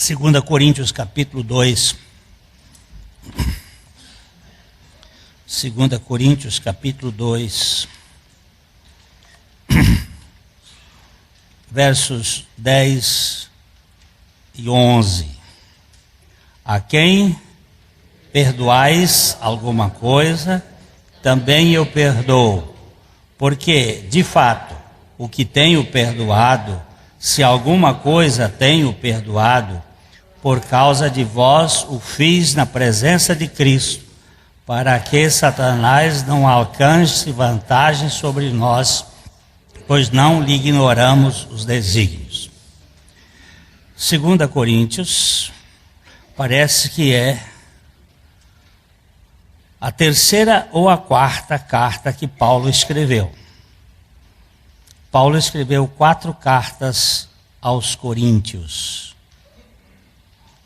2 Coríntios capítulo 2. 2 Coríntios capítulo 2. Versos 10 e 11. A quem perdoais alguma coisa, também eu perdoo. Porque, de fato, o que tenho perdoado, se alguma coisa tenho perdoado, por causa de vós o fiz na presença de Cristo, para que Satanás não alcance vantagem sobre nós, pois não lhe ignoramos os desígnios. 2 Coríntios parece que é a terceira ou a quarta carta que Paulo escreveu. Paulo escreveu 4 cartas aos Coríntios.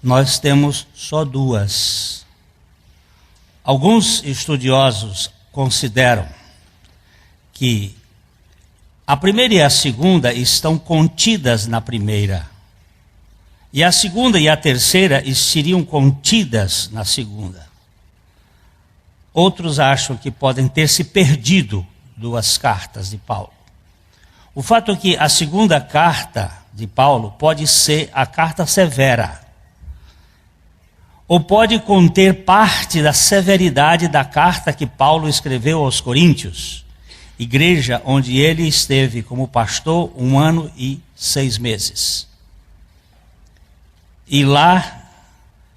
Nós temos só 2. Alguns estudiosos consideram que a primeira e a segunda estão contidas na primeira, e a segunda e a terceira seriam contidas na segunda. Outros acham que podem ter se perdido 2 cartas de Paulo. O fato é que a segunda carta de Paulo pode ser a carta severa, ou pode conter parte da severidade da carta que Paulo escreveu aos Coríntios, igreja onde ele esteve como pastor 1 ano e 6 meses. E lá,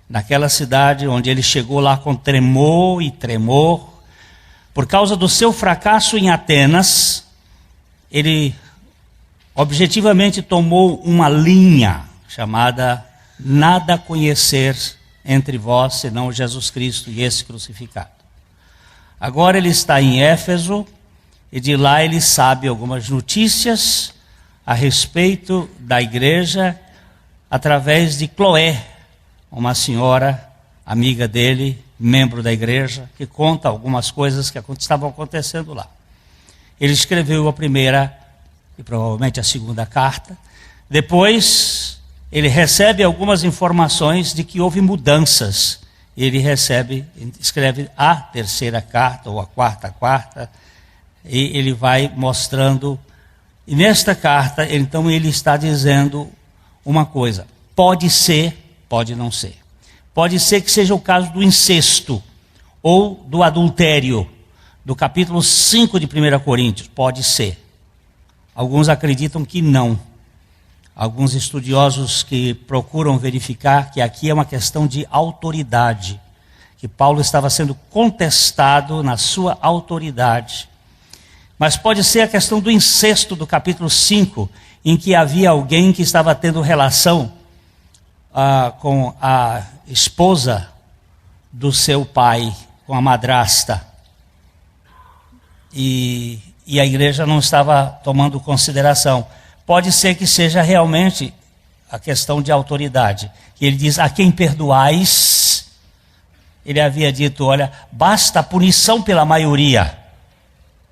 naquela cidade onde ele chegou lá com tremor e tremor, por causa do seu fracasso em Atenas, ele objetivamente tomou uma linha chamada nada conhecer entre vós, senão Jesus Cristo e esse crucificado. Agora ele está em Éfeso, e de lá ele sabe algumas notícias a respeito da igreja, através de Cloé, uma senhora amiga dele, membro da igreja, que conta algumas coisas que estavam acontecendo lá. Ele escreveu a primeira e provavelmente a segunda carta. Depois ele recebe algumas informações de que houve mudanças. Ele escreve a terceira carta ou a quarta carta, e ele vai mostrando. E nesta carta, então, ele está dizendo uma coisa: pode ser, pode não ser. Pode ser que seja o caso do incesto ou do adultério, do capítulo 5 de 1 Coríntios. Pode ser. Alguns acreditam que não. Alguns estudiosos que procuram verificar que aqui é uma questão de autoridade, que Paulo estava sendo contestado na sua autoridade. Mas pode ser a questão do incesto do capítulo 5, em que havia alguém que estava tendo relação com a esposa do seu pai, com a madrasta. E a igreja não estava tomando consideração. Pode ser que seja realmente a questão de autoridade. Ele diz: a quem perdoais, ele havia dito, olha, basta a punição pela maioria.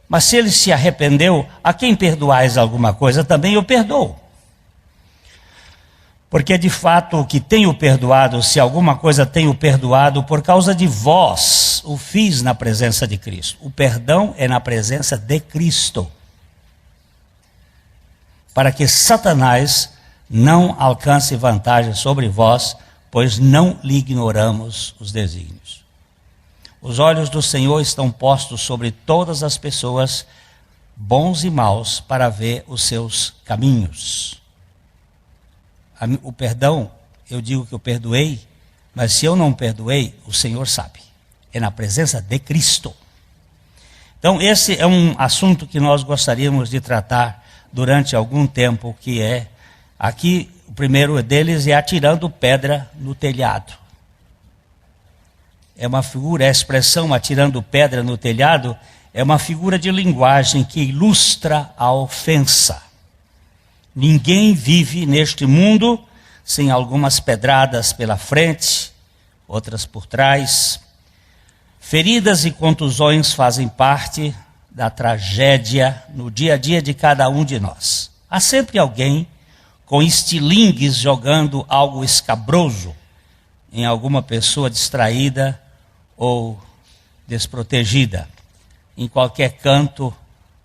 Mas se ele se arrependeu, a quem perdoais alguma coisa, também eu perdoo. Porque de fato o que tenho perdoado, se alguma coisa tenho perdoado, por causa de vós, o fiz na presença de Cristo. O perdão é na presença de Cristo, para que Satanás não alcance vantagem sobre vós, pois não lhe ignoramos os desígnios. Os olhos do Senhor estão postos sobre todas as pessoas, bons e maus, para ver os seus caminhos. O perdão, eu digo que eu perdoei, mas se eu não perdoei, o Senhor sabe. É na presença de Cristo. Então esse é um assunto que nós gostaríamos de tratar durante algum tempo, que é, aqui o primeiro deles é atirando pedra no telhado. É uma figura, a expressão atirando pedra no telhado, é uma figura de linguagem que ilustra a ofensa. Ninguém vive neste mundo sem algumas pedradas pela frente, outras por trás. Feridas e contusões fazem parte da tragédia no dia a dia de cada um de nós. Há sempre alguém com estilingues jogando algo escabroso em alguma pessoa distraída ou desprotegida. Em qualquer canto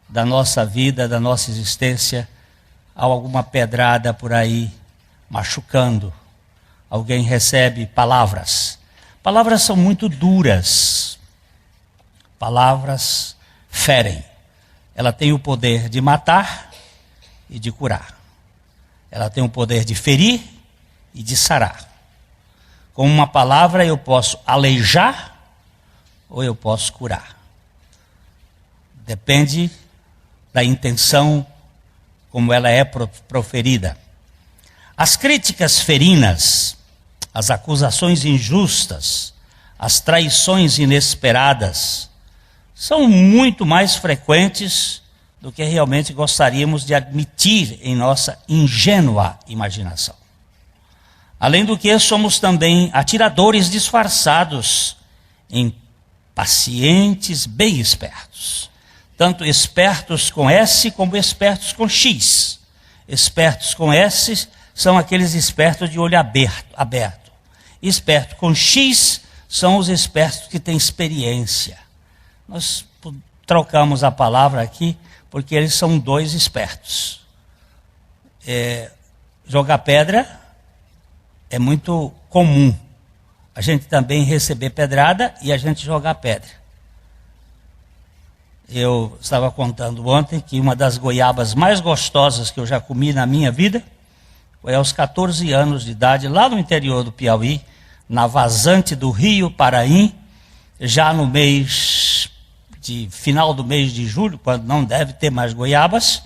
da nossa vida, da nossa existência, há alguma pedrada por aí machucando. Alguém recebe palavras. Palavras são muito duras. Palavras ferem. Ela tem o poder de matar e de curar. Ela tem o poder de ferir e de sarar. Com uma palavra eu posso aleijar ou eu posso curar. Depende da intenção como ela é proferida. As críticas ferinas, as acusações injustas, as traições inesperadas, são muito mais frequentes do que realmente gostaríamos de admitir em nossa ingênua imaginação. Além do que, somos também atiradores disfarçados em pacientes bem espertos. Tanto espertos com S como espertos com X. Espertos com S são aqueles espertos de olho aberto. Esperto com X são os espertos que têm experiência. Nós trocamos a palavra aqui porque eles são dois espertos. Jogar pedra é muito comum. A gente também receber pedrada e a gente jogar pedra. Eu estava contando ontem que uma das goiabas mais gostosas que eu já comi na minha vida foi aos 14 anos de idade, lá no interior do Piauí, na vazante do Rio Paraim, já no final do mês de julho, quando não deve ter mais goiabas.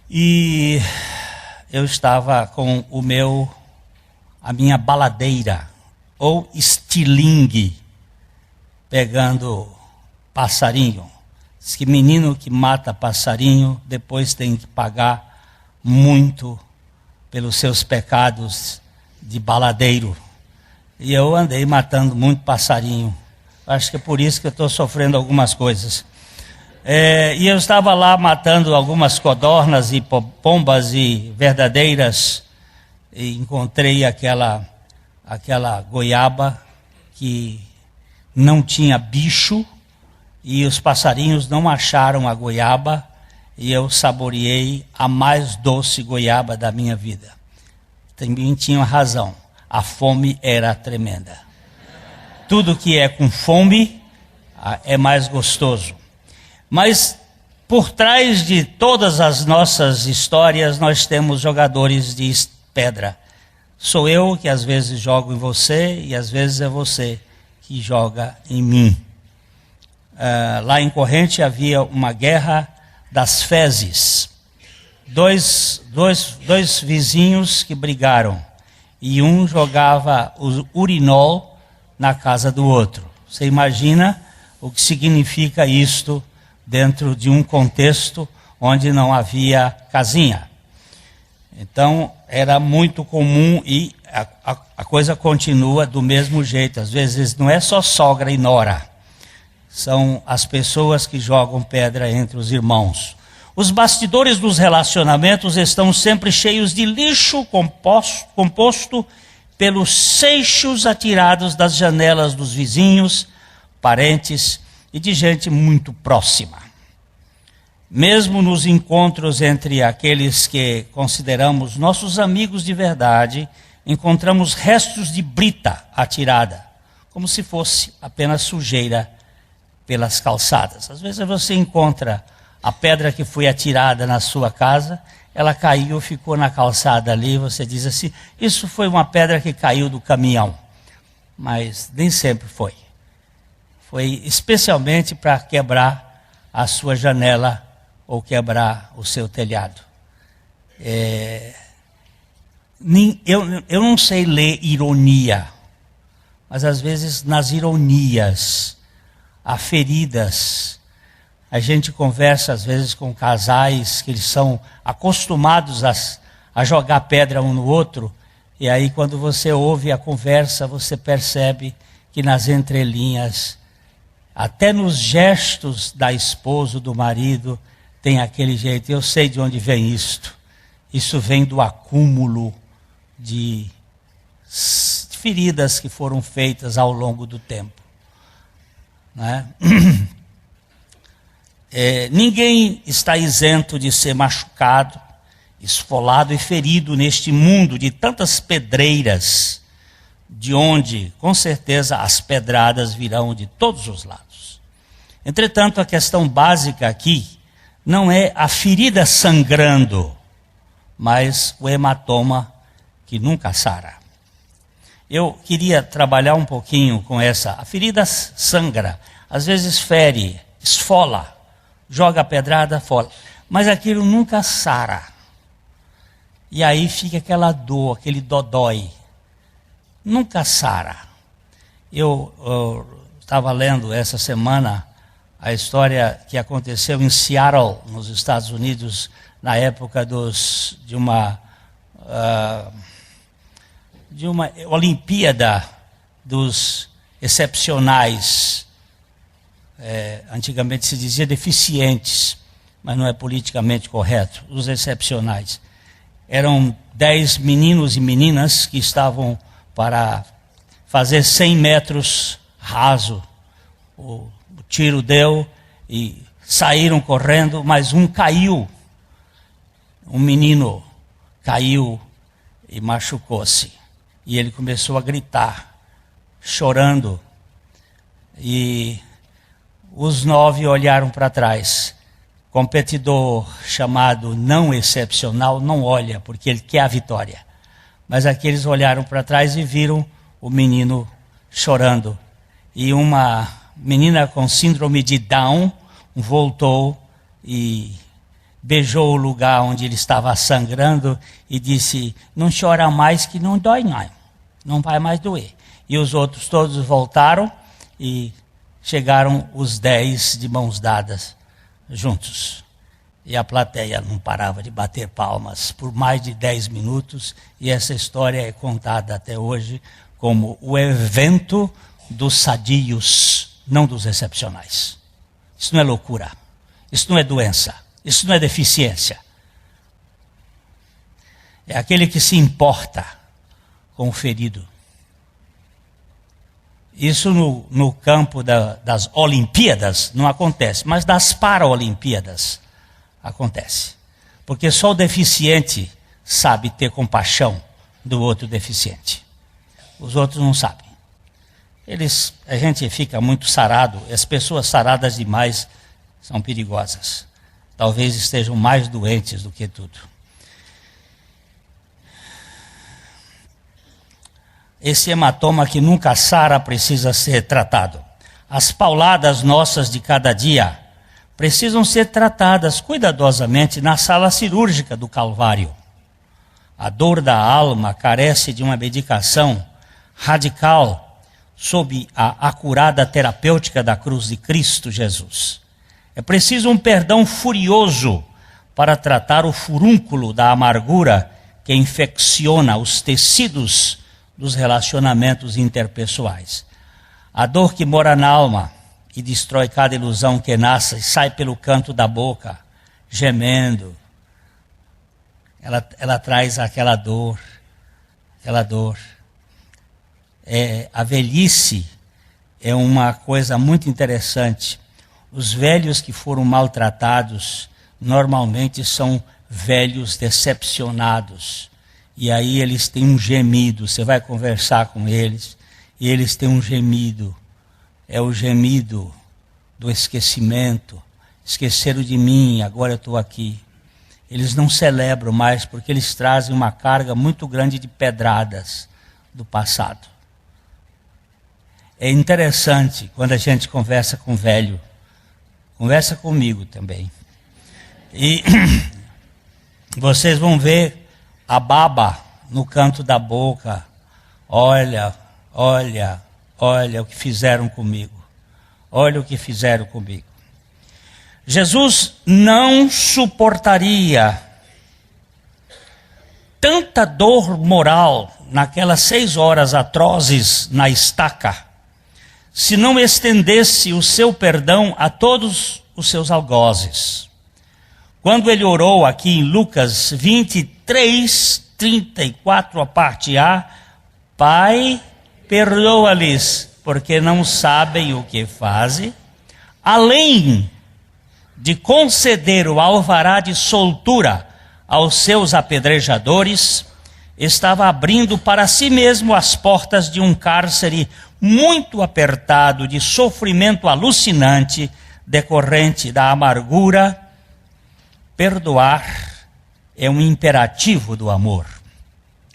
E eu estava com a minha baladeira, ou estilingue, pegando passarinho. Diz que menino que mata passarinho, depois tem que pagar muito pelos seus pecados de baladeiro. E eu andei matando muito passarinho. Acho que é por isso que eu estou sofrendo algumas coisas. E eu estava lá matando algumas codornas e pombas e verdadeiras, e encontrei aquela goiaba que não tinha bicho, e os passarinhos não acharam a goiaba, e eu saboreei a mais doce goiaba da minha vida. Também tinham razão, a fome era tremenda. Tudo que é com fome é mais gostoso. Mas por trás de todas as nossas histórias, nós temos jogadores de pedra. Sou eu que às vezes jogo em você e às vezes é você que joga em mim. Lá em Corrente havia uma guerra das fezes. Dois vizinhos que brigaram. E um jogava o urinol na casa do outro. Você imagina o que significa isto dentro de um contexto onde não havia casinha. Então, era muito comum e a coisa continua do mesmo jeito. Às vezes não é só sogra e nora. São as pessoas que jogam pedra entre os irmãos. Os bastidores dos relacionamentos estão sempre cheios de lixo composto pelos seixos atirados das janelas dos vizinhos, parentes e de gente muito próxima. Mesmo nos encontros entre aqueles que consideramos nossos amigos de verdade, encontramos restos de brita atirada, como se fosse apenas sujeira pelas calçadas. Às vezes você encontra a pedra que foi atirada na sua casa, ela caiu, ficou na calçada ali, você diz assim, isso foi uma pedra que caiu do caminhão. Mas nem sempre foi. Foi especialmente para quebrar a sua janela ou quebrar o seu telhado. Eu não sei ler ironia, mas às vezes nas ironias há feridas. A gente conversa às vezes com casais que eles são acostumados a jogar pedra um no outro, e aí quando você ouve a conversa, você percebe que nas entrelinhas, até nos gestos da esposa, do marido, tem aquele jeito, eu sei de onde vem isto. Isso vem do acúmulo de feridas que foram feitas ao longo do tempo, né? Ninguém está isento de ser machucado, esfolado e ferido neste mundo de tantas pedreiras, de onde, com certeza, as pedradas virão de todos os lados. Entretanto, a questão básica aqui não é a ferida sangrando, mas o hematoma que nunca sara. Eu queria trabalhar um pouquinho com essa. A ferida sangra, às vezes fere, esfola, joga a pedrada fora, mas aquilo nunca sara. E aí fica aquela dor, aquele dodói. Nunca sara. Eu estava lendo essa semana a história que aconteceu em Seattle, nos Estados Unidos, na época de uma Olimpíada dos excepcionais. Antigamente se dizia deficientes, mas não é politicamente correto, os excepcionais. Eram 10 meninos e meninas que estavam para fazer 100 metros raso. O tiro deu e saíram correndo, mas um caiu. Um menino caiu e machucou-se. E ele começou a gritar, chorando. E os 9 olharam para trás. Competidor chamado não excepcional não olha, porque ele quer a vitória. Mas aqueles olharam para trás e viram o menino chorando. E uma menina com síndrome de Down voltou e beijou o lugar onde ele estava sangrando e disse: não chora mais que não dói não, não vai mais doer. E os outros todos voltaram e chegaram os 10 de mãos dadas juntos. E a plateia não parava de bater palmas por mais de 10 minutos. E essa história é contada até hoje como o evento dos sadios, não dos excepcionais. Isso não é loucura, isso não é doença, isso não é deficiência. É aquele que se importa com o ferido. Isso no campo das Olimpíadas não acontece, mas das Paralimpíadas acontece. Porque só o deficiente sabe ter compaixão do outro deficiente. Os outros não sabem. A gente fica muito sarado, as pessoas saradas demais são perigosas. Talvez estejam mais doentes do que tudo. Esse hematoma que nunca sara precisa ser tratado. As pauladas nossas de cada dia precisam ser tratadas cuidadosamente na sala cirúrgica do Calvário. A dor da alma carece de uma medicação radical sob a acurada terapêutica da cruz de Cristo Jesus. É preciso um perdão furioso para tratar o furúnculo da amargura que infecciona os tecidos dos relacionamentos interpessoais. A dor que mora na alma e destrói cada ilusão que nasce e sai pelo canto da boca, gemendo. Ela traz aquela dor. A velhice é uma coisa muito interessante. Os velhos que foram maltratados normalmente são velhos decepcionados. E aí eles têm um gemido. Você vai conversar com eles e eles têm um gemido. É o gemido do esquecimento. Esqueceram de mim, agora eu estou aqui. Eles não celebram mais porque eles trazem uma carga muito grande de pedradas do passado. É interessante quando a gente conversa com o velho. Conversa comigo também. E vocês vão ver a baba no canto da boca. Olha o que fizeram comigo. Olha o que fizeram comigo. Jesus não suportaria tanta dor moral naquelas 6 horas atrozes na estaca, se não estendesse o seu perdão a todos os seus algozes. Quando ele orou aqui em Lucas 23, 34, a parte A, Pai, perdoa-lhes, porque não sabem o que fazem, além de conceder o alvará de soltura aos seus apedrejadores, estava abrindo para si mesmo as portas de um cárcere muito apertado, de sofrimento alucinante, decorrente da amargura. Perdoar é um imperativo do amor.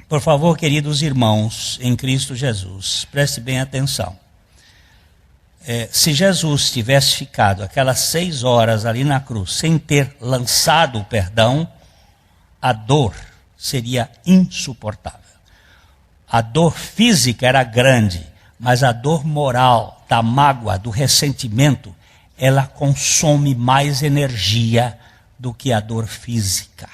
Por favor, queridos irmãos em Cristo Jesus, preste bem atenção. Se Jesus tivesse ficado aquelas 6 horas ali na cruz, sem ter lançado o perdão, a dor seria insuportável. A dor física era grande, mas a dor moral, da mágoa, do ressentimento, ela consome mais energia do que a dor física.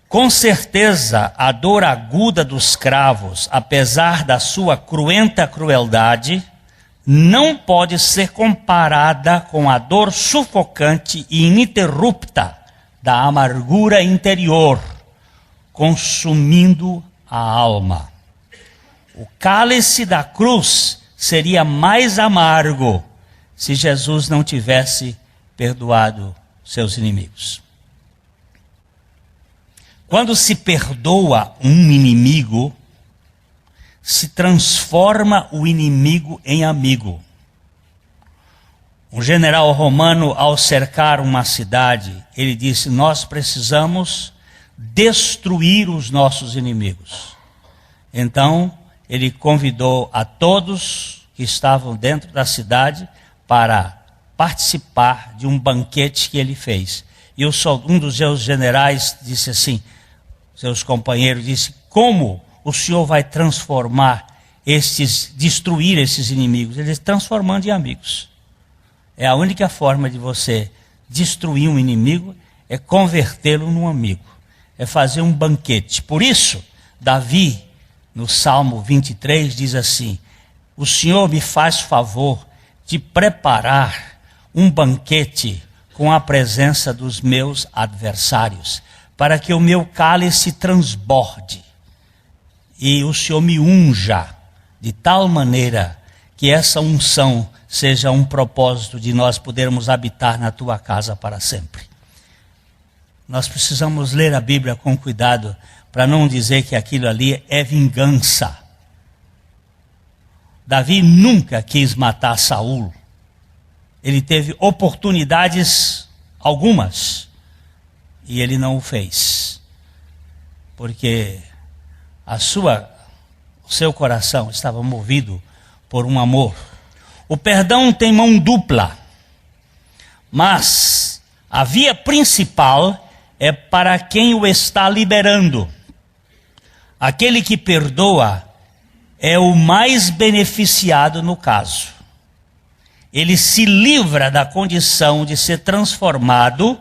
Com certeza, a dor aguda dos cravos, apesar da sua cruenta crueldade, não pode ser comparada com a dor sufocante e ininterrupta da amargura interior, consumindo a alma. O cálice da cruz seria mais amargo se Jesus não tivesse perdoado seus inimigos. Quando se perdoa um inimigo, se transforma o inimigo em amigo. Um general romano, ao cercar uma cidade, ele disse: nós precisamos destruir os nossos inimigos. Então, ele convidou a todos que estavam dentro da cidade para participar de um banquete que ele fez. E um dos seus generais disse assim, seus companheiros, disse: como o Senhor vai destruir esses inimigos? Ele disse: transformando em amigos. É a única forma de você destruir um inimigo, é convertê-lo num amigo. É fazer um banquete. Por isso, Davi, no Salmo 23, diz assim: o Senhor me faz favor de preparar um banquete com a presença dos meus adversários, para que o meu cálice transborde. E o Senhor me unja de tal maneira que essa unção seja um propósito de nós podermos habitar na tua casa para sempre. Nós precisamos ler a Bíblia com cuidado para não dizer que aquilo ali é vingança. Davi nunca quis matar Saul. Ele teve oportunidades algumas e ele não o fez, porque o seu coração estava movido por um amor. O perdão tem mão dupla, mas a via principal é para quem o está liberando. Aquele que perdoa é o mais beneficiado no caso. Ele se livra da condição de ser transformado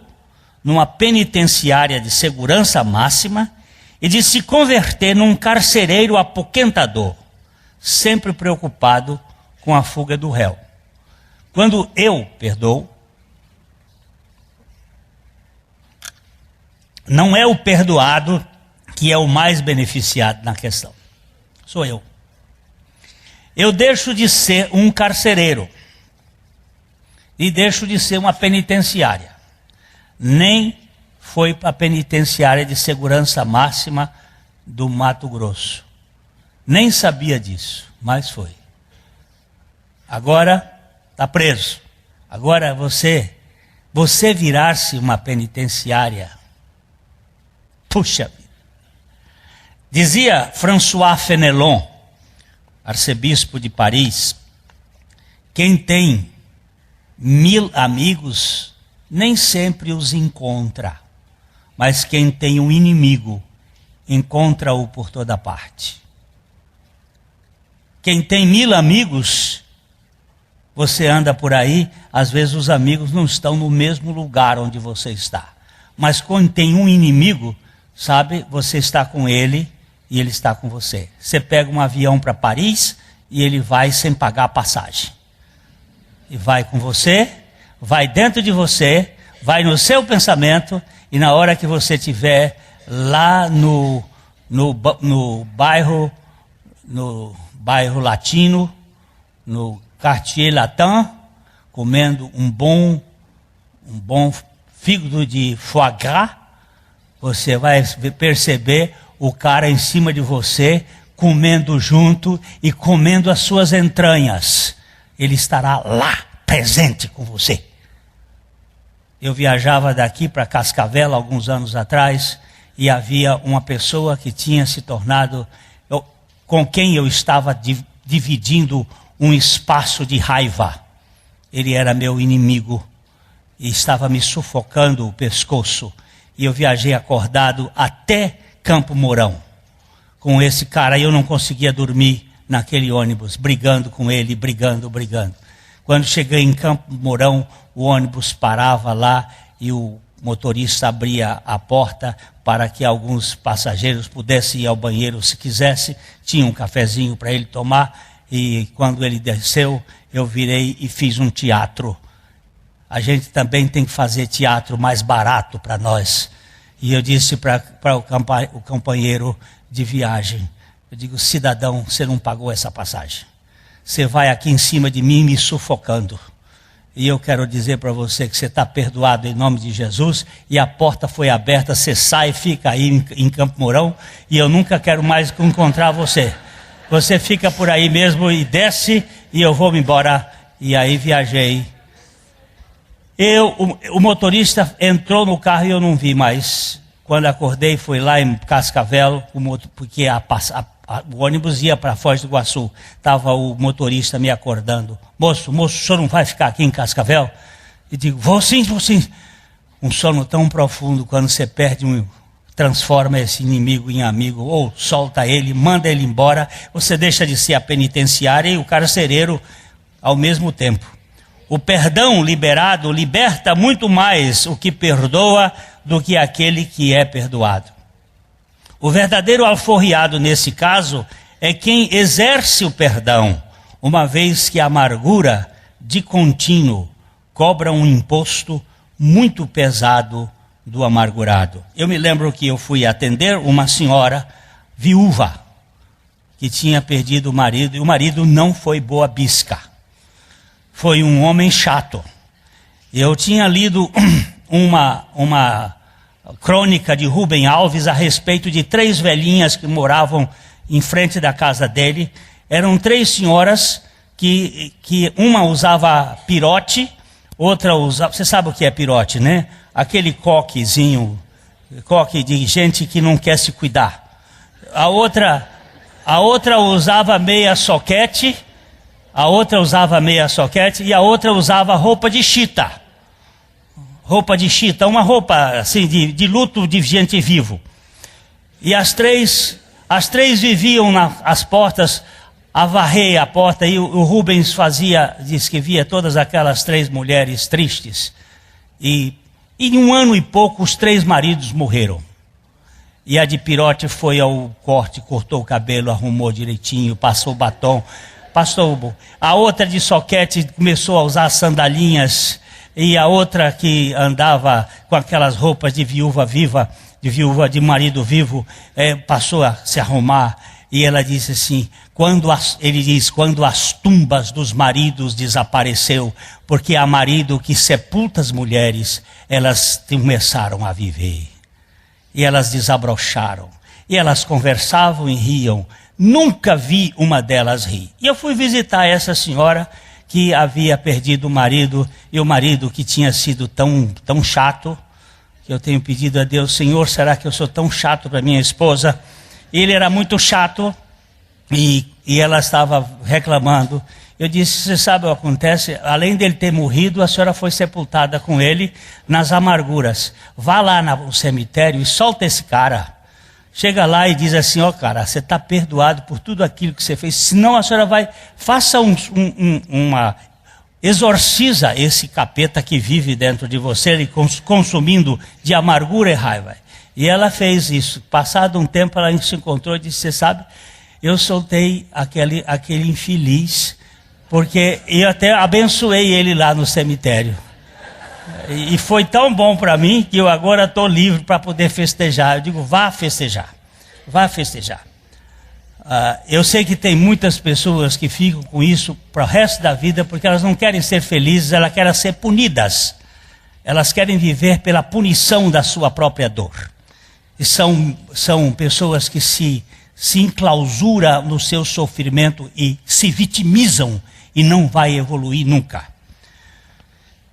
numa penitenciária de segurança máxima e de se converter num carcereiro apoquentador, sempre preocupado com a fuga do réu. Quando eu perdoo, não é o perdoado que é o mais beneficiado na questão. Sou eu. Eu deixo de ser um carcereiro e deixo de ser uma penitenciária. Nem foi para a penitenciária de segurança máxima do Mato Grosso. Nem sabia disso, mas foi. Agora está preso. Agora você virar-se uma penitenciária. Puxa vida. Dizia François Fenelon, arcebispo de Paris: quem tem 1000 amigos nem sempre os encontra, mas quem tem um inimigo encontra-o por toda parte. Quem tem 1000 amigos, você anda por aí, às vezes os amigos não estão no mesmo lugar onde você está, mas quando tem um inimigo, sabe, você está com ele e ele está com você. Você pega um avião para Paris e ele vai sem pagar a passagem. E vai com você, vai dentro de você, vai no seu pensamento, e na hora que você estiver lá no bairro latino, no Quartier Latin, comendo um bom fígado de foie gras, você vai perceber o cara em cima de você, comendo junto e comendo as suas entranhas. Ele estará lá, presente com você. Eu viajava daqui para Cascavel alguns anos atrás, e havia uma pessoa que tinha se tornado, com quem eu estava dividindo um espaço de raiva. Ele era meu inimigo e estava me sufocando o pescoço. E eu viajei acordado até Campo Mourão com esse cara. E eu não conseguia dormir naquele ônibus, brigando com ele, brigando. Quando cheguei em Campo Mourão, o ônibus parava lá e o motorista abria a porta para que alguns passageiros pudessem ir ao banheiro se quisesse. Tinha um cafezinho para ele tomar, e quando ele desceu, eu virei e fiz um teatro. A gente também tem que fazer teatro mais barato para nós. E eu disse para o companheiro de viagem, eu digo: cidadão, você não pagou essa passagem. Você vai aqui em cima de mim me sufocando. E eu quero dizer para você que você está perdoado em nome de Jesus, e a porta foi aberta, você sai, fica aí em Campo Mourão, e eu nunca quero mais encontrar você. Você fica por aí mesmo e desce, e eu vou me embora. E aí viajei. O motorista entrou no carro e eu não vi mais. Quando acordei, fui lá em Cascavel, porque o ônibus ia para Foz do Iguaçu. Estava o motorista me acordando. Moço, o senhor não vai ficar aqui em Cascavel? E digo: vou sim. Um sono tão profundo, quando você transforma esse inimigo em amigo, ou solta ele, manda ele embora, você deixa de ser a penitenciária e o carcereiro ao mesmo tempo. O perdão liberado liberta muito mais o que perdoa do que aquele que é perdoado. O verdadeiro alforriado nesse caso é quem exerce o perdão, uma vez que a amargura de contínuo cobra um imposto muito pesado do amargurado. Eu me lembro que eu fui atender uma senhora viúva que tinha perdido o marido, e o marido não foi boa bisca. Foi um homem chato. Eu tinha lido uma crônica de Rubem Alves a respeito de 3 velhinhas que moravam em frente da casa dele. Eram 3 senhoras que uma usava pirote, outra usava... Você sabe o que é pirote, né? Aquele coque de gente que não quer se cuidar. A outra usava meia soquete, e a outra usava roupa de chita. Uma roupa assim de luto de gente vivo. E as três viviam nas portas, a varrer a porta, e o Rubens diz que via todas aquelas 3 mulheres tristes. E em 1 ano e pouco os 3 maridos morreram. E a de pirote foi ao corte, cortou o cabelo, arrumou direitinho, passou batom. A outra de soquete começou a usar sandalinhas, e a outra que andava com aquelas roupas de viúva viva, de marido vivo, passou a se arrumar. E ela disse assim: quando as tumbas dos maridos desapareceu, porque há marido que sepulta as mulheres, elas começaram a viver. E elas desabrocharam. E elas conversavam e riam. Nunca vi uma delas rir. E eu fui visitar essa senhora que havia perdido o marido, e o marido que tinha sido tão chato, que eu tenho pedido a Deus: Senhor, será que eu sou tão chato para minha esposa? Ele era muito chato, e ela estava reclamando. Eu disse: você sabe o que acontece? Além dele ter morrido, a senhora foi sepultada com ele nas amarguras. Vá lá no cemitério e solta esse cara. Chega lá e diz assim: ó, cara, você está perdoado por tudo aquilo que você fez. Senão a senhora faça exorciza esse capeta que vive dentro de você, ele consumindo de amargura e raiva. E ela fez isso. Passado um tempo, ela se encontrou e disse: você sabe, eu soltei aquele infeliz, porque eu até abençoei ele lá no cemitério. E foi tão bom para mim que eu agora estou livre para poder festejar. Eu digo, vá festejar. Vá festejar. Eu sei que tem muitas pessoas que ficam com isso para o resto da vida porque elas não querem ser felizes, elas querem ser punidas. Elas querem viver pela punição da sua própria dor. E são pessoas que se enclausuram no seu sofrimento e se vitimizam e não vai evoluir nunca.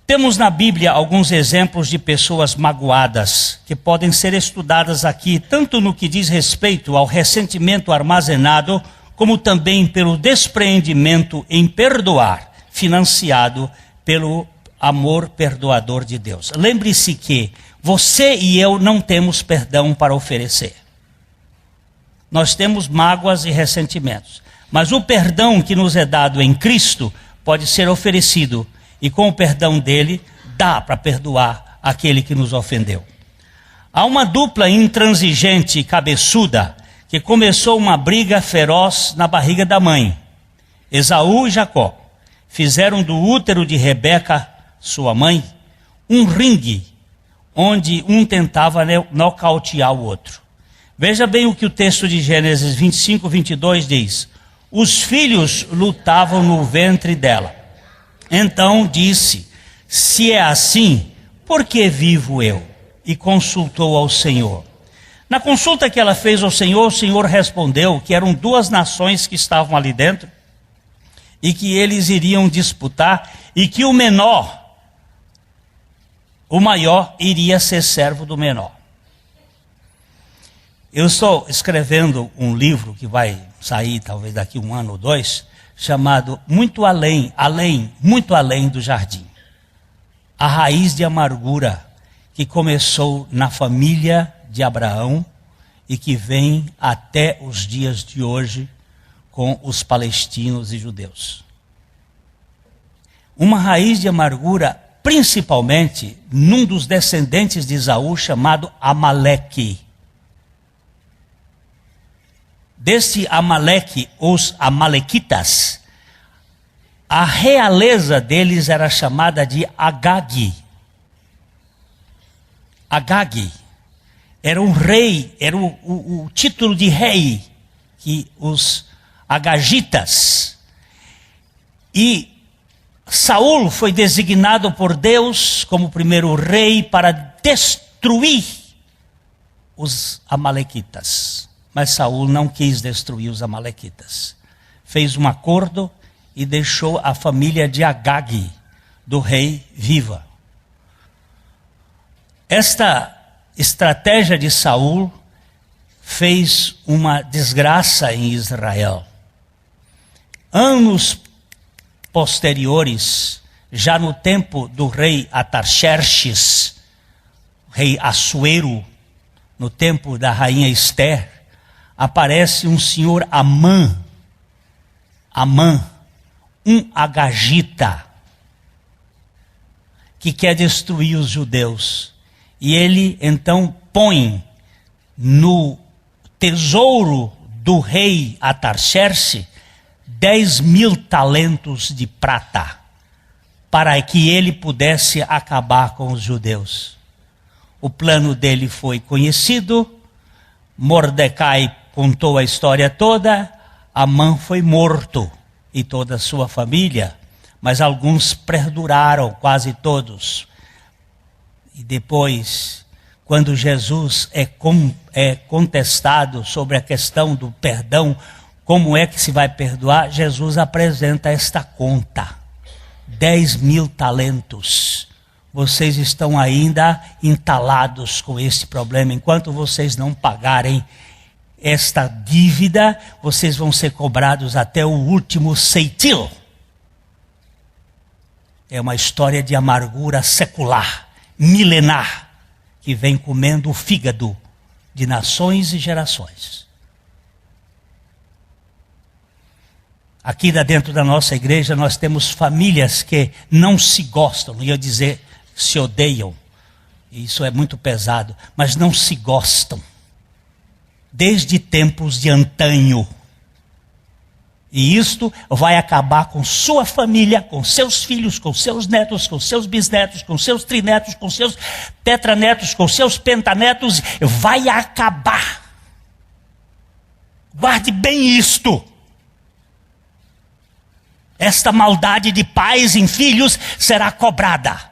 Temos na Bíblia alguns exemplos de pessoas magoadas que podem ser estudadas aqui, tanto no que diz respeito ao ressentimento armazenado, como também pelo despreendimento em perdoar, financiado pelo amor perdoador de Deus. Lembre-se que você e eu não temos perdão para oferecer. Nós temos mágoas e ressentimentos, mas o perdão que nos é dado em Cristo pode ser oferecido. E com o perdão dele, dá para perdoar aquele que nos ofendeu. Há uma dupla intransigente e cabeçuda que começou uma briga feroz na barriga da mãe. Esaú e Jacó fizeram do útero de Rebeca, sua mãe, um ringue, onde um tentava nocautear o outro. Veja bem o que o texto de Gênesis 25, 22 diz. Os filhos lutavam no ventre dela. Então disse, se é assim, por que vivo eu? E consultou ao Senhor. Na consulta que ela fez ao Senhor, o Senhor respondeu que eram duas nações que estavam ali dentro, e que eles iriam disputar, e que o maior iria ser servo do menor. Eu estou escrevendo um livro que vai sair talvez daqui 1 ano ou 2, chamado Muito Além do Jardim. A raiz de amargura que começou na família de Abraão e que vem até os dias de hoje com os palestinos e judeus. Uma raiz de amargura principalmente num dos descendentes de Esaú chamado Amaleque. Deste Amaleque, os amalequitas, a realeza deles era chamada de Agag. Agag era um rei, era o título de rei que os agagitas. E Saul foi designado por Deus como primeiro rei para destruir os amalequitas. Mas Saul não quis destruir os amalequitas. Fez um acordo e deixou a família de Agag, do rei, viva. Esta estratégia de Saul fez uma desgraça em Israel. Anos posteriores, já no tempo do rei Atarxerxes, rei Assuero, no tempo da rainha Esther, aparece um senhor Amã, um agagita, que quer destruir os judeus. E ele então põe no tesouro do rei Atarxerxes 10.000 talentos de prata, para que ele pudesse acabar com os judeus. O plano dele foi conhecido, Mordecai contou a história toda, Amã foi morto e toda a sua família, mas alguns perduraram, quase todos. E depois, quando Jesus é contestado sobre a questão do perdão, como é que se vai perdoar, Jesus apresenta esta conta, 10.000 talentos. Vocês estão ainda entalados com esse problema, enquanto vocês não pagarem esta dívida, vocês vão ser cobrados até o último ceitil. É uma história de amargura secular, milenar, que vem comendo o fígado de nações e gerações. Aqui dentro da nossa igreja nós temos famílias que não se gostam, não ia dizer se odeiam, isso é muito pesado, mas não se gostam. Desde tempos de antanho. E isto vai acabar com sua família, com seus filhos, com seus netos, com seus bisnetos, com seus trinetos, com seus tetranetos, com seus pentanetos. Vai acabar. Guarde bem isto. Esta maldade de pais em filhos será cobrada.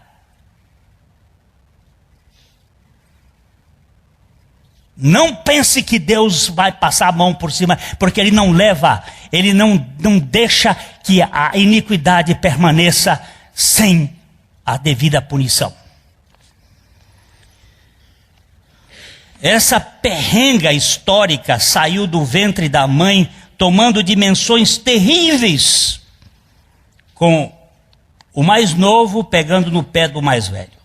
Não pense que Deus vai passar a mão por cima, porque Ele não leva, Ele não deixa que a iniquidade permaneça sem a devida punição. Essa perrenga histórica saiu do ventre da mãe, tomando dimensões terríveis, com o mais novo pegando no pé do mais velho.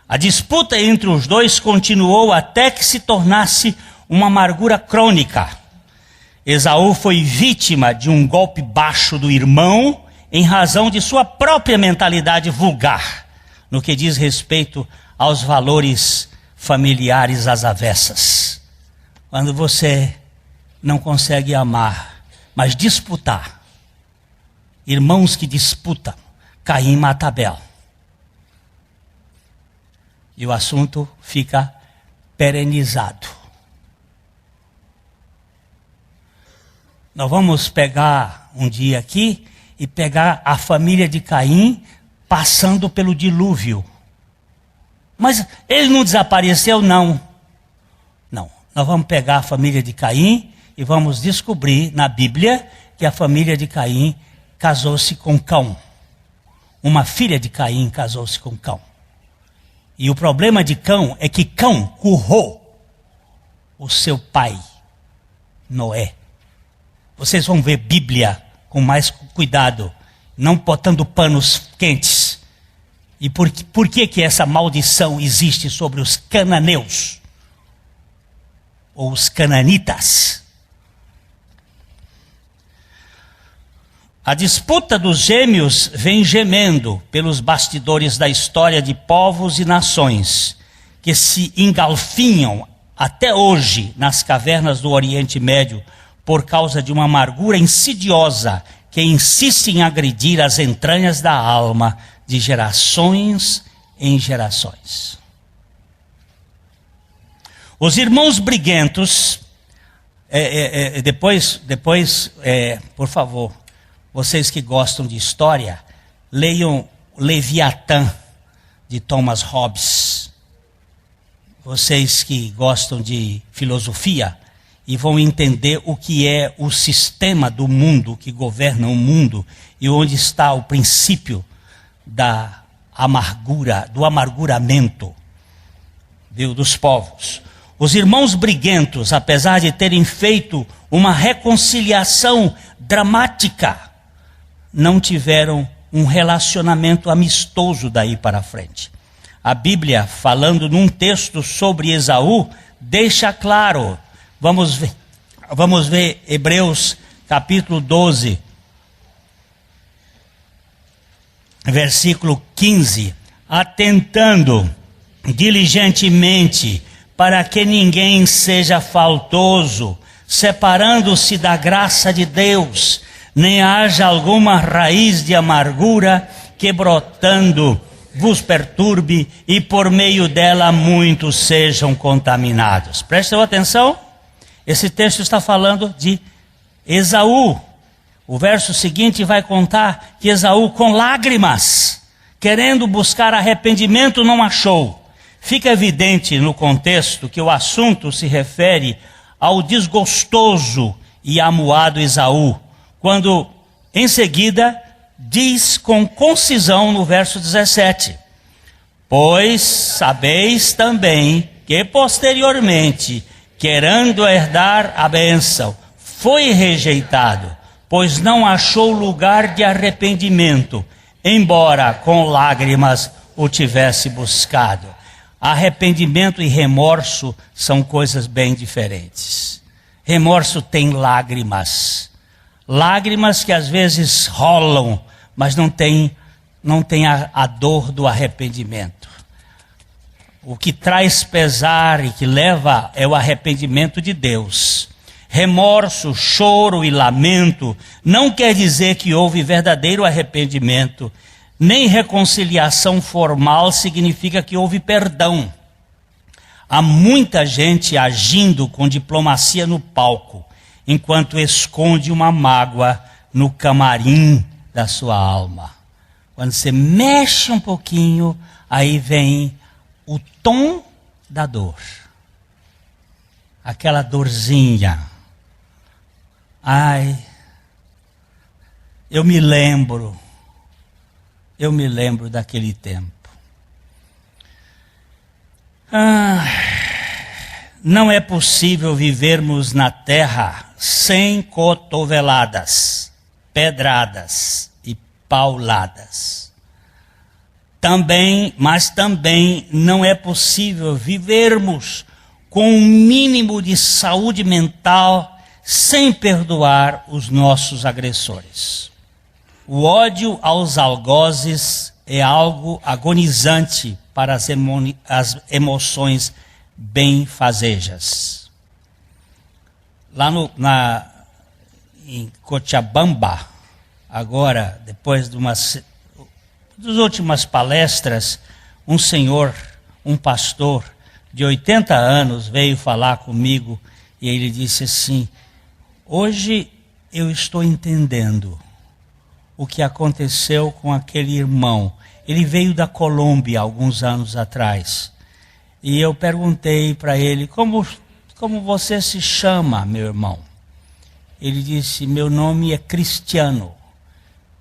A disputa entre os dois continuou até que se tornasse uma amargura crônica. Esaú foi vítima de um golpe baixo do irmão em razão de sua própria mentalidade vulgar, no que diz respeito aos valores familiares às avessas. Quando você não consegue amar, mas disputar. Irmãos que disputam, Caim mata Abel. E o assunto fica perenizado. Nós vamos pegar um dia aqui e pegar a família de Caim passando pelo dilúvio. Mas ele não desapareceu, não. Não. Nós vamos pegar a família de Caim e vamos descobrir na Bíblia que a família de Caim casou-se com Cão. Uma filha de Caim casou-se com Cão. E o problema de Cão é que Cão currou o seu pai, Noé. Vocês vão ver Bíblia com mais cuidado, não botando panos quentes. E por que essa maldição existe sobre os cananeus? Ou os cananitas? A disputa dos gêmeos vem gemendo pelos bastidores da história de povos e nações que se engalfinham até hoje nas cavernas do Oriente Médio por causa de uma amargura insidiosa que insiste em agredir as entranhas da alma de gerações em gerações. Os irmãos briguentos, por favor, vocês que gostam de história, leiam Leviatã, de Thomas Hobbes. Vocês que gostam de filosofia, e vão entender o que é o sistema do mundo, que governa o mundo, e onde está o princípio da amargura, do amarguramento dos povos. Os irmãos briguentos, apesar de terem feito uma reconciliação dramática, não tiveram um relacionamento amistoso daí para frente. A Bíblia, falando num texto sobre Esaú, deixa claro. Vamos ver Hebreus capítulo 12, versículo 15. Atentando diligentemente para que ninguém seja faltoso, separando-se da graça de Deus, nem haja alguma raiz de amargura que brotando vos perturbe e por meio dela muitos sejam contaminados. Prestem atenção, esse texto está falando de Esaú. O verso seguinte vai contar que Esaú, com lágrimas, querendo buscar arrependimento, não achou. Fica evidente no contexto que o assunto se refere ao desgostoso e amuado Esaú, quando em seguida diz com concisão no verso 17: pois sabeis também que posteriormente, querendo herdar a bênção, foi rejeitado, pois não achou lugar de arrependimento, embora com lágrimas o tivesse buscado. Arrependimento e remorso são coisas bem diferentes. Remorso tem lágrimas. Lágrimas que às vezes rolam, mas não tem a dor do arrependimento. O que traz pesar e que leva é o arrependimento de Deus. remorso, choro e lamento não quer dizer que houve verdadeiro arrependimento, nem reconciliação formal significa que houve perdão. Há muita gente agindo com diplomacia no palco, enquanto esconde uma mágoa no camarim da sua alma. Quando você mexe um pouquinho, aí vem o tom da dor. Aquela dorzinha. Ai, eu me lembro daquele tempo. Não é possível vivermos na terra sem cotoveladas, pedradas e pauladas. Mas também não é possível vivermos com um mínimo de saúde mental sem perdoar os nossos agressores. O ódio aos algozes é algo agonizante para as emoções benfazejas. Lá em Cochabamba, agora, depois das últimas palestras, um senhor, um pastor de 80 anos veio falar comigo e ele disse assim: hoje eu estou entendendo o que aconteceu com aquele irmão. Ele veio da Colômbia alguns anos atrás. E eu perguntei para ele: como você se chama, meu irmão? Ele disse: meu nome é Cristiano.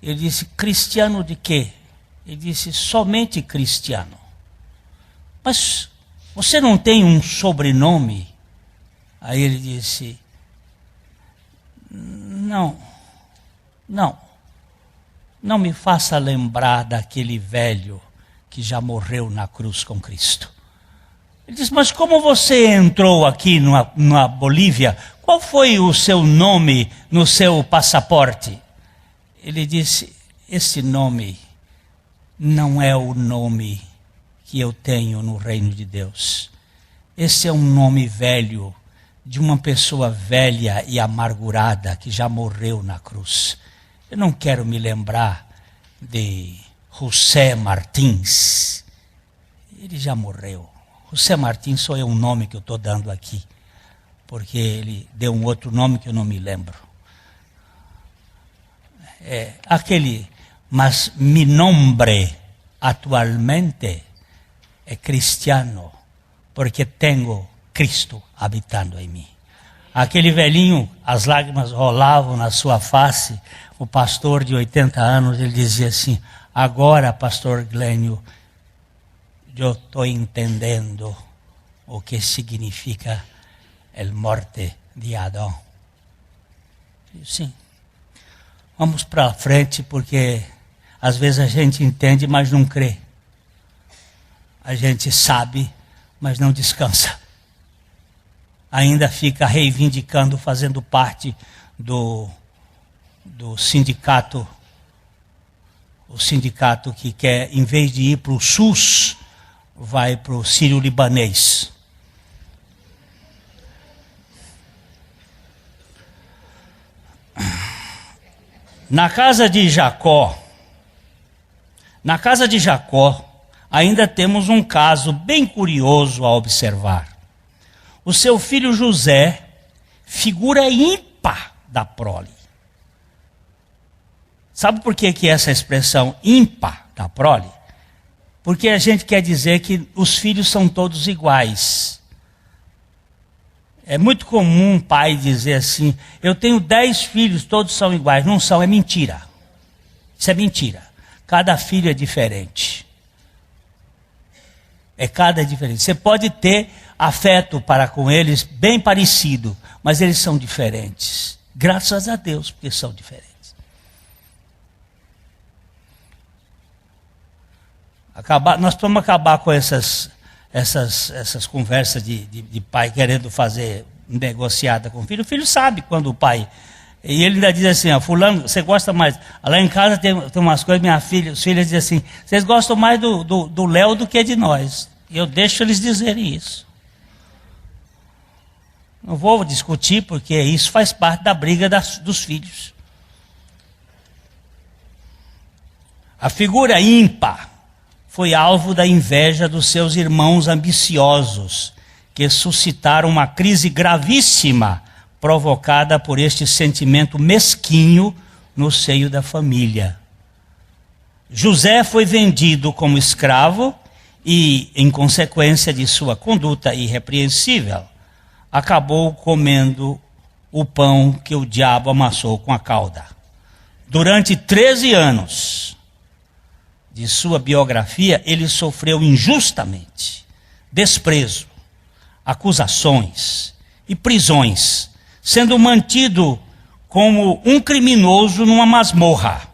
Ele disse: Cristiano de quê? Ele disse: somente Cristiano. Mas você não tem um sobrenome? Aí ele disse: não me faça lembrar daquele velho que já morreu na cruz com Cristo. Ele disse: mas como você entrou aqui na Bolívia? Qual foi o seu nome no seu passaporte? Ele disse: esse nome não é o nome que eu tenho no reino de Deus. Esse é um nome velho, de uma pessoa velha e amargurada que já morreu na cruz. Eu não quero me lembrar de José Martins. Ele já morreu. José Martins só é um nome que eu estou dando aqui, porque ele deu um outro nome que eu não me lembro. Mas mi nombre atualmente é Cristiano, porque tenho Cristo habitando em mim. Aquele velhinho, as lágrimas rolavam na sua face. O pastor de 80 anos, ele dizia assim: agora, pastor Glênio, eu estou entendendo o que significa a morte de Adão. Sim. Vamos para frente, porque às vezes a gente entende, mas não crê. A gente sabe, mas não descansa. Ainda fica reivindicando, fazendo parte do sindicato, o sindicato que quer, em vez de ir para o SUS, vai para o sírio-libanês. Na casa de Jacó, ainda temos um caso bem curioso a observar. O seu filho José, figura ímpar da prole. Sabe por que é essa expressão ímpar da prole? Porque a gente quer dizer que os filhos são todos iguais. É muito comum um pai dizer assim: eu tenho 10 filhos, todos são iguais. Não são, é mentira. Isso é mentira. Cada filho é diferente. Cada diferente. Você pode ter afeto para com eles bem parecido, mas eles são diferentes. Graças a Deus, porque são diferentes. Nós precisamos acabar com essas conversas de pai querendo fazer negociada com o filho. O filho sabe quando o pai... E ele ainda diz assim: fulano, você gosta mais... Lá em casa tem umas coisas, os filhos dizem assim: vocês gostam mais do Léo do que de nós. E eu deixo eles dizerem isso. Não vou discutir, porque isso faz parte da briga dos filhos. A figura ímpar foi alvo da inveja dos seus irmãos ambiciosos, que suscitaram uma crise gravíssima, provocada por este sentimento mesquinho no seio da família. José foi vendido como escravo e, em consequência de sua conduta irrepreensível, acabou comendo o pão que o diabo amassou com a cauda. Durante 13 anos de sua biografia, ele sofreu injustamente desprezo, acusações e prisões, sendo mantido como um criminoso numa masmorra.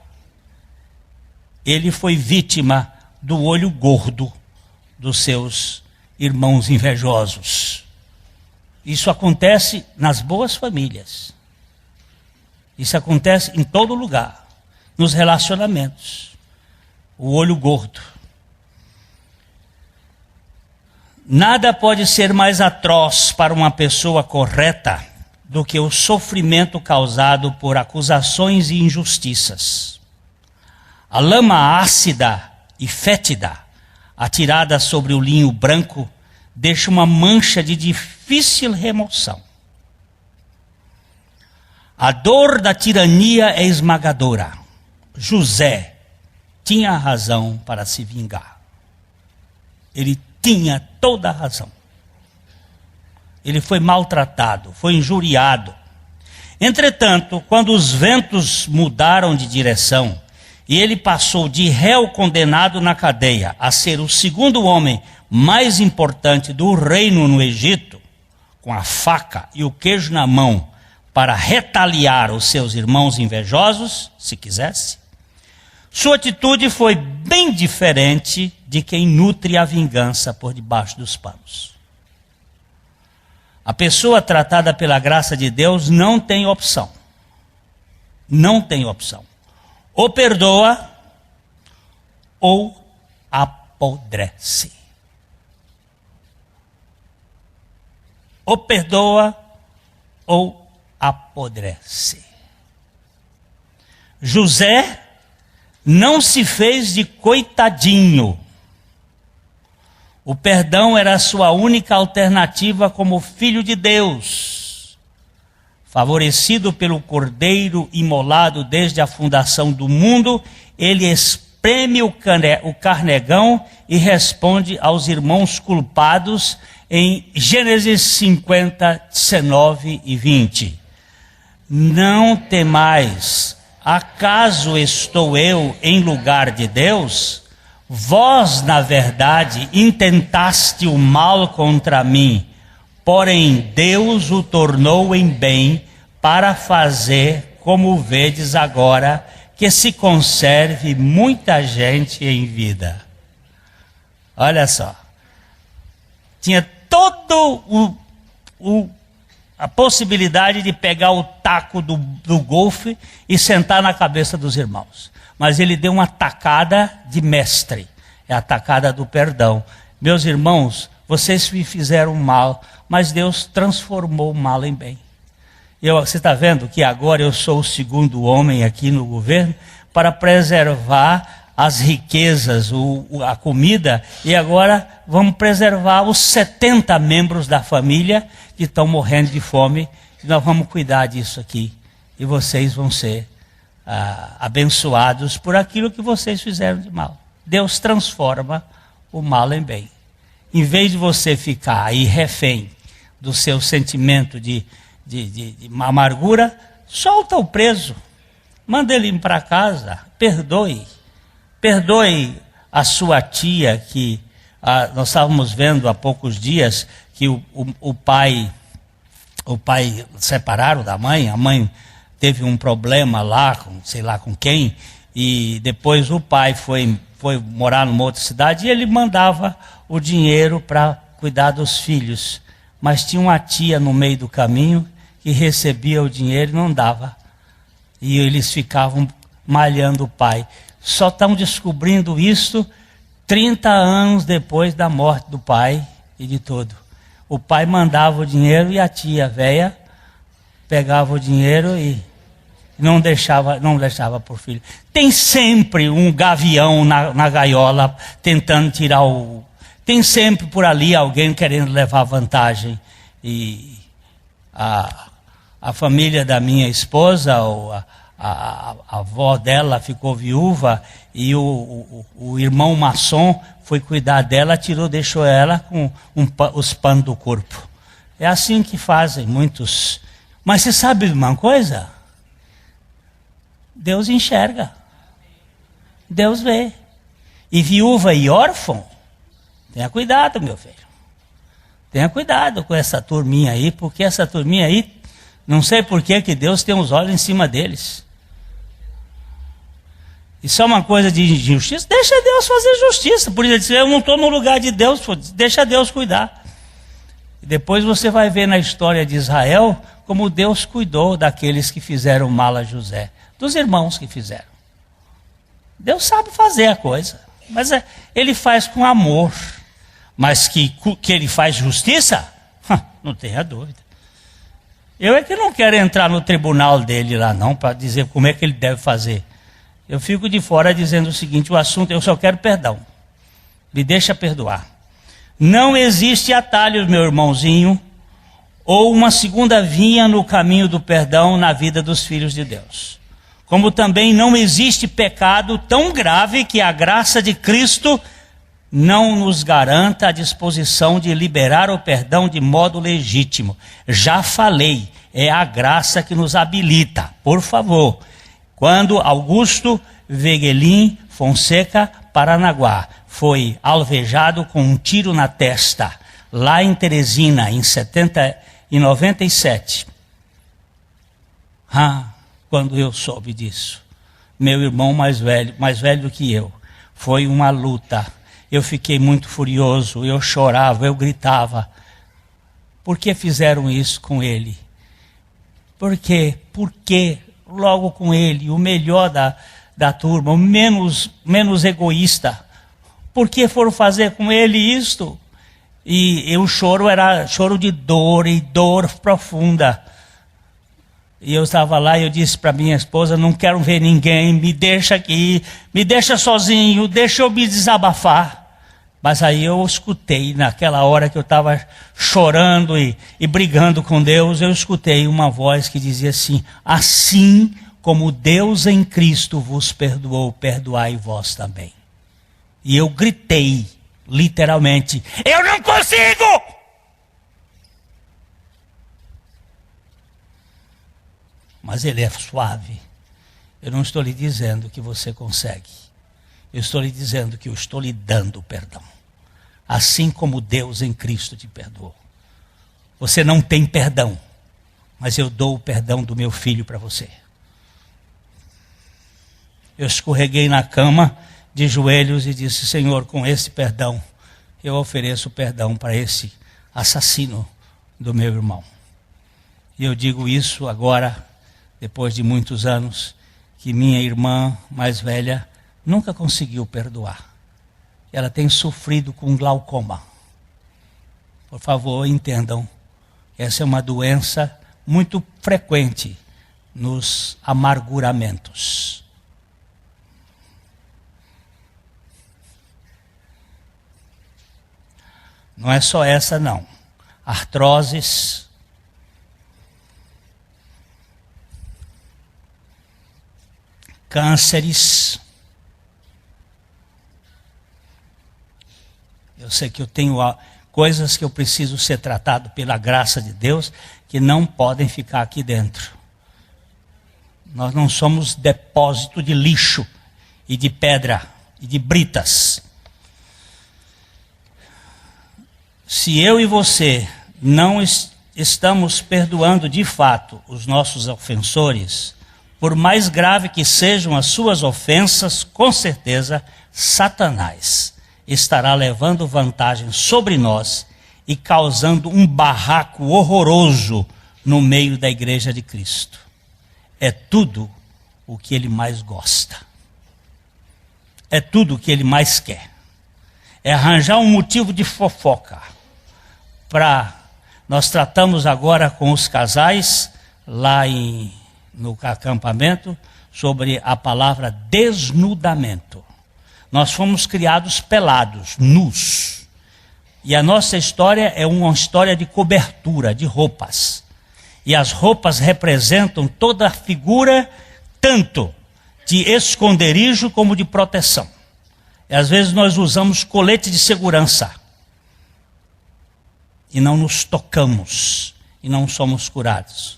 Ele foi vítima do olho gordo dos seus irmãos invejosos. Isso acontece nas boas famílias. Isso acontece em todo lugar, nos relacionamentos. O olho gordo. Nada pode ser mais atroz para uma pessoa correta do que o sofrimento causado por acusações e injustiças. A lama ácida e fétida, atirada sobre o linho branco, deixa uma mancha de difícil remoção. A dor da tirania é esmagadora. José tinha razão para se vingar. Ele tinha toda a razão. Ele foi maltratado, foi injuriado. Entretanto, quando os ventos mudaram de direção e ele passou de réu condenado na cadeia a ser o segundo homem mais importante do reino no Egito, com a faca e o queijo na mão para retaliar os seus irmãos invejosos, se quisesse, sua atitude foi bem diferente de quem nutre a vingança por debaixo dos panos. A pessoa tratada pela graça de Deus não tem opção. Não tem opção. Ou perdoa, ou apodrece. Ou perdoa, ou apodrece. José não se fez de coitadinho. O perdão era a sua única alternativa como filho de Deus. Favorecido pelo cordeiro imolado desde a fundação do mundo, ele espreme o carnegão e responde aos irmãos culpados em Gênesis 50, 19 e 20. Não temais, acaso estou eu em lugar de Deus? Vós, na verdade, intentaste o mal contra mim, porém Deus o tornou em bem para fazer, como vedes agora, que se conserve muita gente em vida. Olha só. Tinha todo a possibilidade de pegar o taco do golfe e sentar na cabeça dos irmãos. Mas ele deu uma tacada de mestre. É a tacada do perdão. Meus irmãos, vocês me fizeram mal, mas Deus transformou o mal em bem. Você está vendo que agora eu sou o segundo homem aqui no governo para preservar as riquezas, a comida, e agora vamos preservar os 70 membros da família que estão morrendo de fome, e nós vamos cuidar disso aqui. E vocês vão ser abençoados por aquilo que vocês fizeram de mal. Deus transforma o mal em bem. Em vez de você ficar aí refém do seu sentimento de amargura, solta o preso, manda ele ir para casa, perdoe a sua tia, que nós estávamos vendo há poucos dias que o pai separaram da mãe, a mãe teve um problema lá, sei lá com quem, e depois o pai foi morar numa outra cidade e ele mandava o dinheiro para cuidar dos filhos, mas tinha uma tia no meio do caminho que recebia o dinheiro e não dava, e eles ficavam malhando o pai. Só estão descobrindo isso 30 anos depois da morte do pai e de tudo. O pai mandava o dinheiro e a tia velha pegava o dinheiro e não deixava para o filho. Tem sempre um gavião na gaiola tentando tirar o... Tem sempre por ali alguém querendo levar vantagem. E a família da minha esposa, ou a avó dela ficou viúva e o irmão maçom foi cuidar dela, deixou ela com os panos do corpo. É assim que fazem muitos. Mas você sabe de uma coisa? Deus enxerga. Deus vê. E viúva e órfão, tenha cuidado, meu filho. Tenha cuidado com essa turminha aí, porque essa turminha aí, não sei por que Deus tem os olhos em cima deles. Isso é uma coisa de injustiça. Deixa Deus fazer justiça. Por isso, eu não estou no lugar de Deus, deixa Deus cuidar. E depois você vai ver na história de Israel como Deus cuidou daqueles que fizeram mal a José, dos irmãos que fizeram. Deus sabe fazer a coisa, mas ele faz com amor. Mas que ele faz justiça? Não tenha dúvida. Eu é que não quero entrar no tribunal dele lá não, para dizer como é que ele deve fazer. Eu fico de fora dizendo o seguinte: o assunto, eu só quero perdão. Me deixa perdoar. Não existe atalho, meu irmãozinho, ou uma segunda vinha no caminho do perdão na vida dos filhos de Deus. Como também não existe pecado tão grave que a graça de Cristo não nos garanta a disposição de liberar o perdão de modo legítimo. Já falei, é a graça que nos habilita. Por favor, quando Augusto Wegelin Fonseca Paranaguá foi alvejado com um tiro na testa, lá em Teresina, em 97. Quando eu soube disso, meu irmão mais velho do que eu, foi uma luta. Eu fiquei muito furioso, eu chorava, eu gritava. Por que fizeram isso com ele? Por quê? Por que logo com ele, o melhor da turma, o menos egoísta? Por que foram fazer com ele isto? E o choro era choro de dor, e dor profunda. E eu estava lá e eu disse para minha esposa: não quero ver ninguém, me deixa aqui, me deixa sozinho, deixa eu me desabafar. Mas aí eu escutei, naquela hora que eu estava chorando e brigando com Deus, eu escutei uma voz que dizia assim: assim como Deus em Cristo vos perdoou, perdoai vós também. E eu gritei, literalmente: eu não consigo! Mas ele é suave. Eu não estou lhe dizendo que você consegue. Eu estou lhe dizendo que eu estou lhe dando perdão. Assim como Deus em Cristo te perdoou. Você não tem perdão, mas eu dou o perdão do meu filho para você. Eu escorreguei na cama de joelhos e disse: Senhor, com esse perdão, eu ofereço perdão para esse assassino do meu irmão. E eu digo isso agora, depois de muitos anos, que minha irmã mais velha nunca conseguiu perdoar. Ela tem sofrido com glaucoma. Por favor, entendam, essa é uma doença muito frequente nos amarguramentos. Não é só essa não. Artroses, cânceres. Eu sei que eu tenho coisas que eu preciso ser tratado pela graça de Deus, que não podem ficar aqui dentro. Nós não somos depósito de lixo e de pedra e de britas. Se eu e você não estamos perdoando de fato os nossos ofensores, por mais grave que sejam as suas ofensas, com certeza Satanás estará levando vantagem sobre nós e causando um barraco horroroso no meio da igreja de Cristo. É tudo o que ele mais gosta. É tudo o que ele mais quer. É arranjar um motivo de fofoca para Nós tratamos agora com os casais, lá no acampamento, sobre a palavra desnudamento. Nós fomos criados pelados, nus. E a nossa história é uma história de cobertura, de roupas. E as roupas representam toda a figura, tanto de esconderijo como de proteção. E às vezes nós usamos colete de segurança. E não nos tocamos. E não somos curados.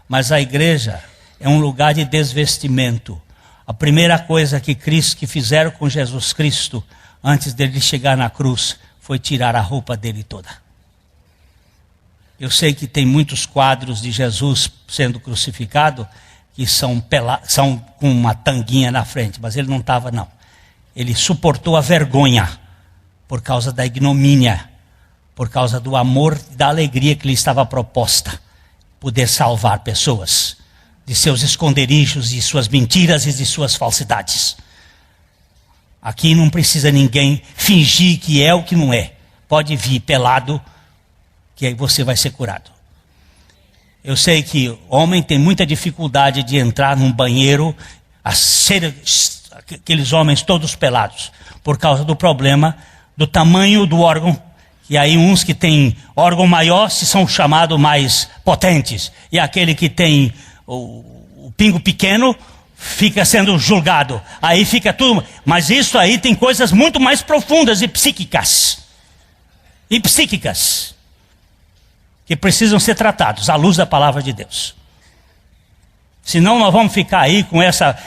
Mas a igreja é um lugar de desvestimento. A primeira coisa que fizeram com Jesus Cristo, antes dele chegar na cruz, foi tirar a roupa dele toda. Eu sei que tem muitos quadros de Jesus sendo crucificado, que são com uma tanguinha na frente, mas ele não estava não. Ele suportou a vergonha, por causa da ignomínia, por causa do amor e da alegria que lhe estava proposta, poder salvar pessoas de seus esconderijos, de suas mentiras e de suas falsidades. Aqui não precisa ninguém fingir que é o que não é. Pode vir pelado, que aí você vai ser curado. Eu sei que homem tem muita dificuldade de entrar num banheiro, aqueles homens todos pelados, por causa do problema do tamanho do órgão. E aí uns que têm órgão maior se são chamados mais potentes. E aquele que tem o pingo pequeno fica sendo julgado. Aí fica tudo. Mas isso aí tem coisas muito mais profundas e psíquicas. Que precisam ser tratados à luz da palavra de Deus. Senão nós vamos ficar aí com essa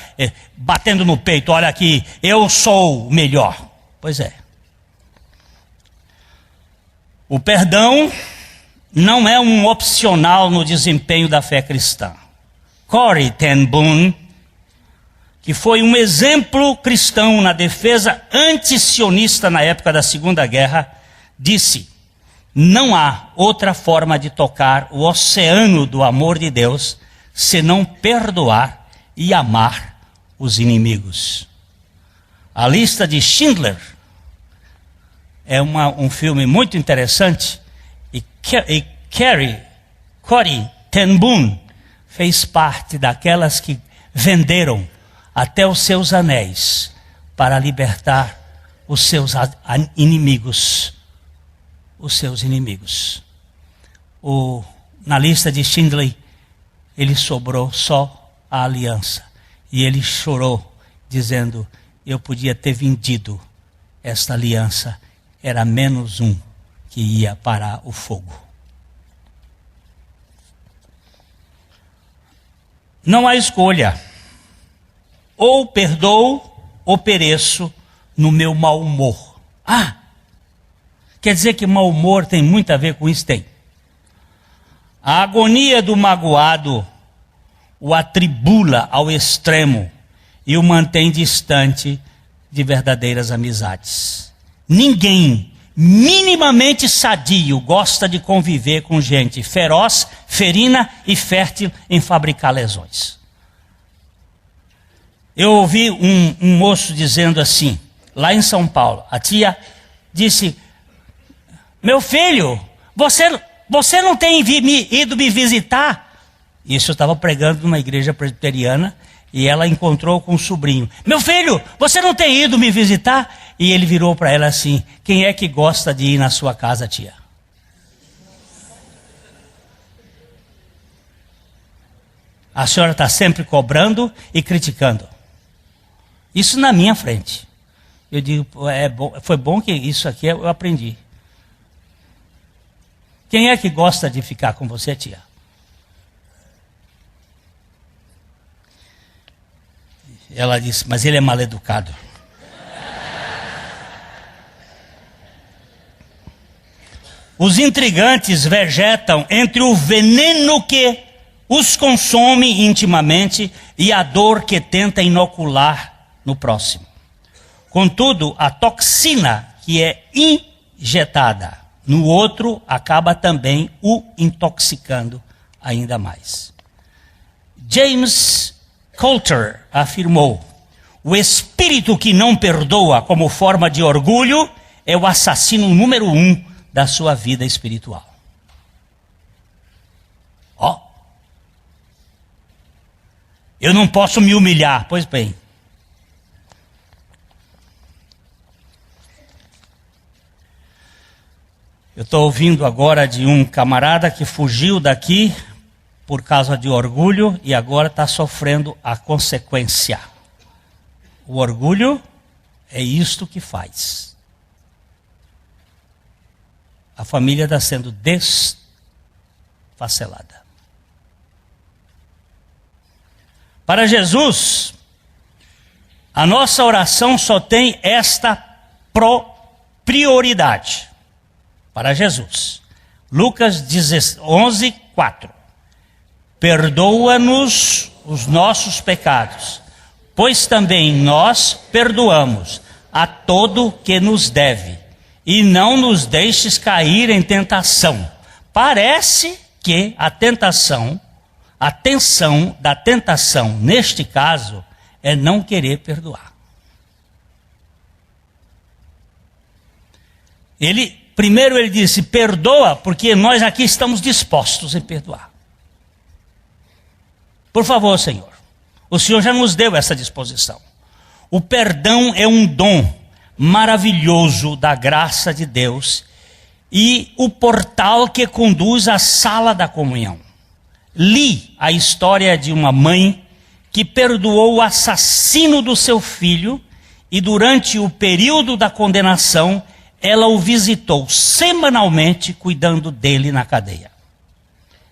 batendo no peito. Olha aqui, eu sou o melhor. Pois é. O perdão não é um opcional no desempenho da fé cristã. Corrie ten Boom, que foi um exemplo cristão na defesa anti-sionista na época da Segunda Guerra, disse: não há outra forma de tocar o oceano do amor de Deus senão perdoar e amar os inimigos. A lista de Schindler é um filme muito interessante, e Corrie ten Boom fez parte daquelas que venderam até os seus anéis para libertar os seus inimigos. Os seus inimigos. Na lista de Schindler, ele sobrou só a aliança. E ele chorou, dizendo: eu podia ter vendido esta aliança. Era menos um que ia parar o fogo. Não há escolha. Ou perdoo ou pereço no meu mau humor. Quer dizer que mau humor tem muito a ver com isso? Tem. A agonia do magoado o atribula ao extremo e o mantém distante de verdadeiras amizades. Ninguém minimamente sadio gosta de conviver com gente feroz, ferina e fértil em fabricar lesões. Eu ouvi um moço dizendo assim, lá em São Paulo. A tia disse: meu filho, você não tem ido me visitar? Isso eu estava pregando numa igreja presbiteriana e ela encontrou com um sobrinho. Meu filho, você não tem ido me visitar? E ele virou para ela assim: quem é que gosta de ir na sua casa, tia? A senhora está sempre cobrando e criticando. Isso na minha frente. Eu digo, foi bom que isso aqui eu aprendi. Quem é que gosta de ficar com você, tia? Ela disse: mas ele é mal educado. Os intrigantes vegetam entre o veneno que os consome intimamente e a dor que tenta inocular no próximo. Contudo, a toxina que é injetada no outro acaba também o intoxicando ainda mais. James Coulter afirmou: o espírito que não perdoa como forma de orgulho é o assassino número 1 da sua vida espiritual. Eu não posso me humilhar. Pois bem. Eu estou ouvindo agora de um camarada que fugiu daqui por causa de orgulho e agora está sofrendo a consequência. O orgulho é isto que faz. A família está sendo desfacelada. Para Jesus, a nossa oração só tem esta prioridade. Para Jesus. Lucas 11, 4. Perdoa-nos os nossos pecados, pois também nós perdoamos a todo que nos deve, e não nos deixes cair em tentação. Parece que a tensão da tentação, neste caso, é não querer perdoar. Primeiro ele disse, perdoa, porque nós aqui estamos dispostos a perdoar. Por favor, Senhor, o Senhor já nos deu essa disposição. O perdão é um dom maravilhoso da graça de Deus e o portal que conduz à sala da comunhão. Li a história de uma mãe que perdoou o assassino do seu filho e durante o período da condenação, ela o visitou semanalmente, cuidando dele na cadeia.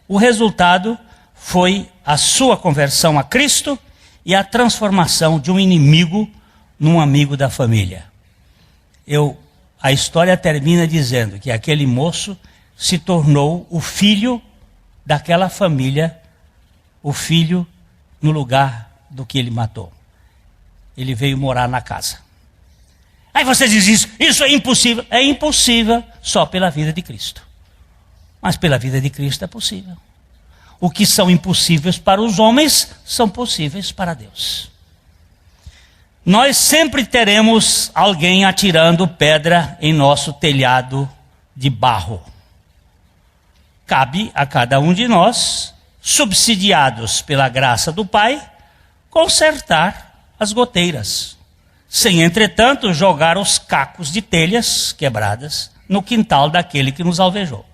O resultado foi a sua conversão a Cristo e a transformação de um inimigo num amigo da família. A história termina dizendo que aquele moço se tornou o filho daquela família, o filho no lugar do que ele matou. Ele veio morar na casa. Aí você diz isso é impossível. É impossível só pela vida de Cristo. Mas pela vida de Cristo é possível. O que são impossíveis para os homens, são possíveis para Deus. Nós sempre teremos alguém atirando pedra em nosso telhado de barro. Cabe a cada um de nós, subsidiados pela graça do Pai, consertar as goteiras. Sem, entretanto, jogar os cacos de telhas quebradas no quintal daquele que nos alvejou.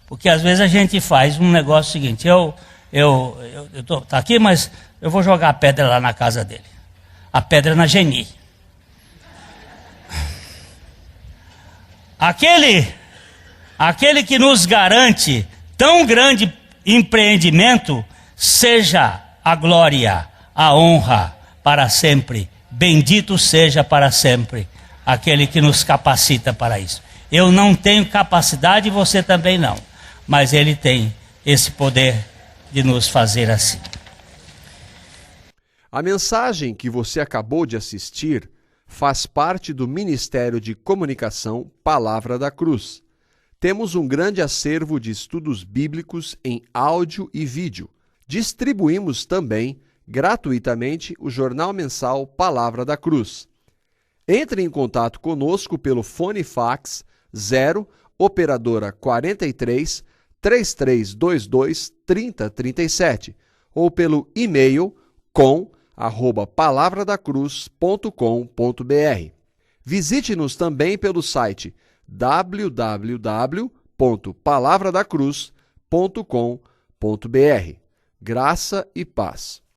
Porque às vezes a gente faz um negócio seguinte, tá aqui, mas eu vou jogar a pedra lá na casa dele. A pedra na Geni. Aquele que nos garante tão grande empreendimento, seja a glória, a honra para sempre. Bendito seja para sempre aquele que nos capacita para isso. Eu não tenho capacidade e você também não. Mas Ele tem esse poder de nos fazer assim. A mensagem que você acabou de assistir faz parte do Ministério de Comunicação Palavra da Cruz. Temos um grande acervo de estudos bíblicos em áudio e vídeo. Distribuímos também gratuitamente o jornal mensal Palavra da Cruz. Entre em contato conosco pelo fone fax 0 operadora 43 3322 3037 ou pelo e-mail com@palavradacruz.com.br. Visite-nos também pelo site www.palavradacruz.com.br. Graça e paz.